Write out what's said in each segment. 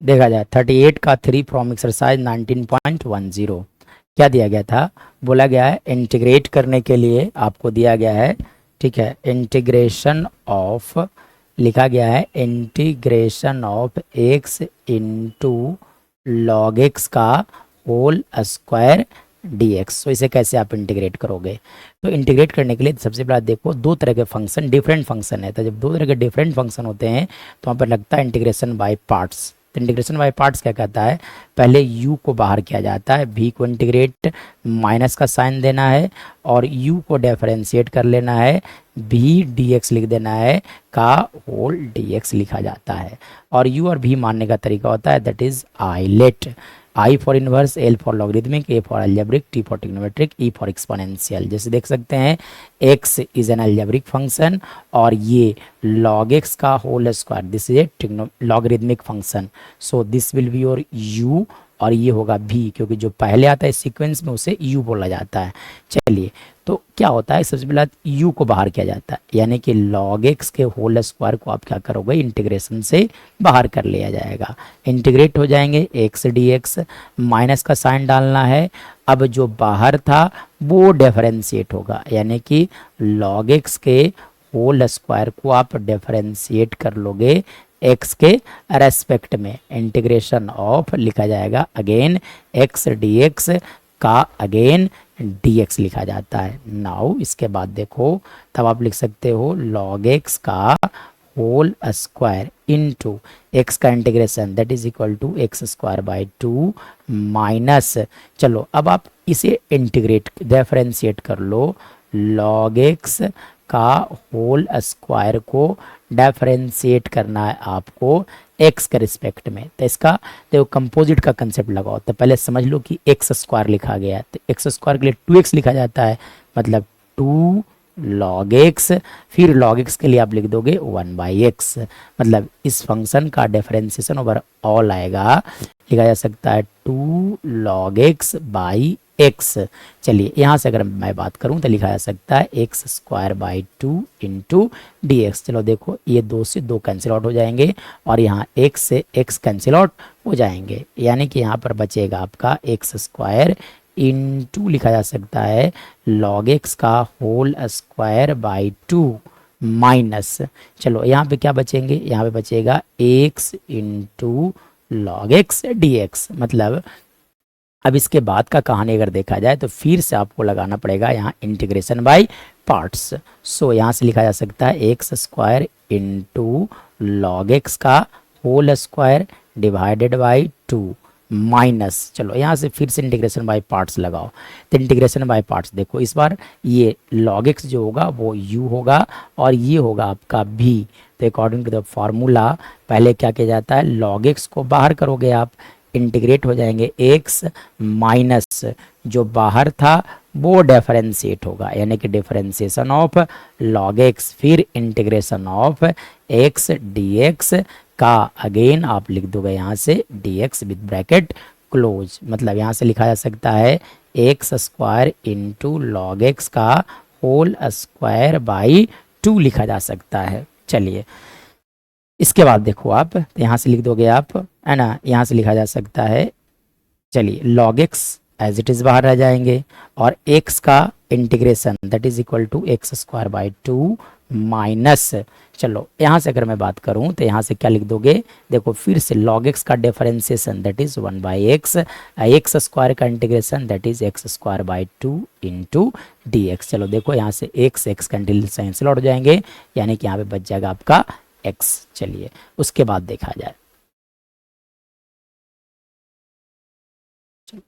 देखा जाए 38 का 3 फ्रॉम एक्सरसाइज 19.10 क्या दिया गया था, बोला गया है इंटीग्रेट करने के लिए आपको दिया गया है, ठीक है, इंटीग्रेशन ऑफ, लिखा गया है integration of x into log x का होल स्क्वायर dx। तो इसे कैसे आप इंटीग्रेट करोगे, तो इंटीग्रेट करने के लिए सबसे पहले देखो दो तरह के फंक्शन, डिफरेंट फंक्शन है, तो जब दो तरह के डिफरेंट फंक्शन होते हैं तो वहाँ पर लगता है इंटीग्रेशन बाय पार्ट्स। तो इंटीग्रेशन बाय पार्ट्स क्या कहता है, पहले u को बाहर किया जाता है, v को इंटीग्रेट माइनस का साइन देना है और u को डिफरेंशिएट कर लेना है, v dx लिख देना है का होल dx लिखा जाता है। और u और v मानने का तरीका होता है that is I late, I for inverse, L for logarithmic, A for algebraic, T for trigonometric, E for exponential. जैसे देख सकते हैं x is an algebraic function और ये log x का whole square, this is a logarithmic function, so this will be your u और ये होगा v, क्योंकि जो पहले आता है सीक्वेंस में उसे u बोला जाता है। चलिए तो क्या होता है, सबसे पहले u को बाहर किया जाता है, यानी कि log x के होल स्क्वायर को आप क्या करोगे, इंटीग्रेशन से बाहर कर लिया जाएगा, इंटीग्रेट हो जाएंगे x dx, माइनस का साइन डालना है, अब जो बाहर था वो डिफरेंशिएट होगा, यानी कि log x के होल स्क्वायर को आप डिफरेंशिएट कर लोगे x के रेस्पेक्ट में, इंटीग्रेशन ऑफ लिखा जाएगा अगेन x dx का अगेन dx लिखा जाता है। नाउ इसके बाद देखो तब आप लिख सकते हो log x का होल स्क्वायर इनटू x का integration that is equal to x square by 2 minus, चलो अब आप इसे इंटीग्रेट डिफरेंशिएट कर लो, log x का होल स्क्वायर को डिफरेंशिएट करना है आपको x के रिस्पेक्ट में। तो इसका देखो कंपोजिट का कंसेप्ट लगाओ, तो पहले समझ लो कि एक्स स्क्वायर लिखा गया है, तो एक्स स्क्वायर के लिए 2x लिखा जाता है, मतलब 2 log x, फिर log x के लिए आप लिख दोगे 1/x, मतलब इस फंक्शन का डिफरेंशिएशन ओवर ऑल आएगा, लिखा जा सकता है 2 log x बाई x। चलिए यहाँ से अगर मैं बात करूँ तो लिखा जा सकता है x square by 2 into d x. चलो देखो ये 2 से 2 कैंसिल आउट हो जाएंगे और यहाँ x से x कैंसिल आउट हो जाएंगे, यानी कि यहाँ पर बचेगा आपका एक्स स्क्वायर इंटू लिखा जा सकता है log x का होल स्क्वायर बाई 2 माइनस, चलो यहाँ पे क्या बचेंगे, यहाँ पे बचेगा x into log x dx। मतलब अब इसके बाद का कहानी अगर देखा जाए तो फिर से आपको लगाना पड़ेगा यहाँ इंटीग्रेशन बाय पार्ट्स। सो यहाँ से लिखा जा सकता है x square into log x का whole square divided by 2 minus, चलो यहाँ से फिर से इंटीग्रेशन बाय पार्ट्स लगाओ, तो इंटीग्रेशन बाय पार्ट्स देखो इस बार ये log x जो होगा वो u होगा और ये होगा आपका v। तो अकॉर्डिंग टू द फार्मूला पहले क्या किया जाता है, log x को बाहर करोगे आप, इंटीग्रेट हो जाएंगे x माइनस जो बाहर था वो डिफरेंशिएट होगा, यानी कि डिफरेंशिएशन ऑफ log x, फिर इंटीग्रेशन ऑफ x dx का अगेन आप लिख दोगे यहाँ से dx विद ब्रैकेट क्लोज, मतलब यहाँ से लिखा जा सकता है x square into log x का होल स्क्वायर बाई 2 लिखा जा सकता है। चलिए इसके बाद देखो आप, तो यहाँ से लिख दोगे आप, है ना, यहाँ से लिखा जा सकता है, चलिए log x as it is बाहर रह जाएंगे और x का integration that is equal to x square by 2 minus, चलो यहाँ से अगर मैं बात करूँ तो यहाँ से क्या लिख दोगे, देखो फिर से log x का differentiation that is 1/x, x square का integration that is x square by 2 into d x. चलो देखो यहाँ से x का इंटीग्रेशन कैंसिल आउट हो जाएंगे, यानी कि यहाँ पे बच जाएगा आपका x। चलिए उसके बाद देखा जाए,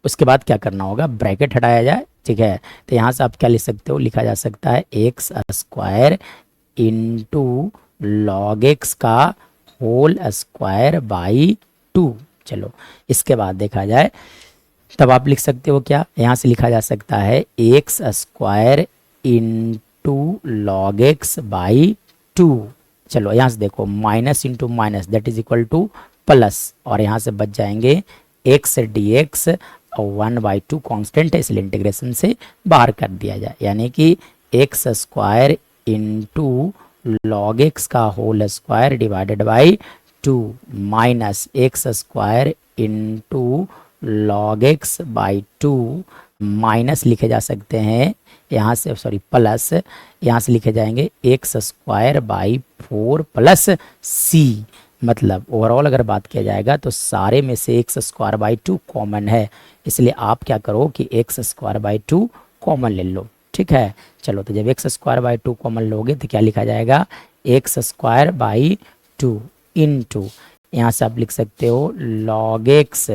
उसके बाद क्या करना होगा, ब्रैकेट हटाया जाए, ठीक है, तो यहाँ से आप क्या लिख सकते हो, लिखा जा सकता है x square into log x का होल स्क्वायर बाई 2। चलो इसके बाद देखा जाए तब आप लिख सकते हो क्या, यहाँ से लिखा जा सकता है x square into log x by 2। चलो यहाँ से देखो minus into minus that is equal two plus, और यहाँ से बच जाएंगे एक्स डी एक्स 1/2 कॉन्स्टेंट है इसलिए इंटीग्रेशन से बाहर कर दिया जाए, यानी कि x square into log x का whole square divided by 2 minus x square into log x by 2 minus लिखे जा सकते हैं यहाँ से, सॉरी प्लस, यहाँ से लिखे जाएंगे एक्स स्क्वायर बाई 4 प्लस सी। मतलब ओवरऑल अगर बात किया जाएगा तो सारे में से एक्स स्क्वायर बाई 2 कॉमन है, इसलिए आप क्या करो कि एक्स स्क्वायर बाई 2 कॉमन ले लो। ठीक है, चलो तो जब एक्स स्क्वायर बाई 2 कॉमन लोगे तो क्या लिखा जाएगा, एक्स स्क्वायर बाई 2 इंटू, यहाँ से आप लिख सकते हो लॉग एक्स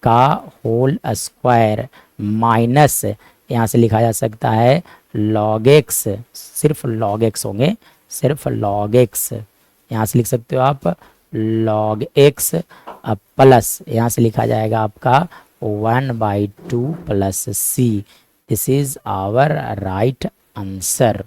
का होल स्क्वायर माइनस, यहाँ से लिखा जा सकता है लॉग एक्स, सिर्फ लॉग एक्स होंगे, सिर्फ लॉग एक्स, यहाँ से लिख सकते हो आप लॉग एक्स प्लस, यहाँ से लिखा जाएगा आपका 1/2 plus C. This is our right answer.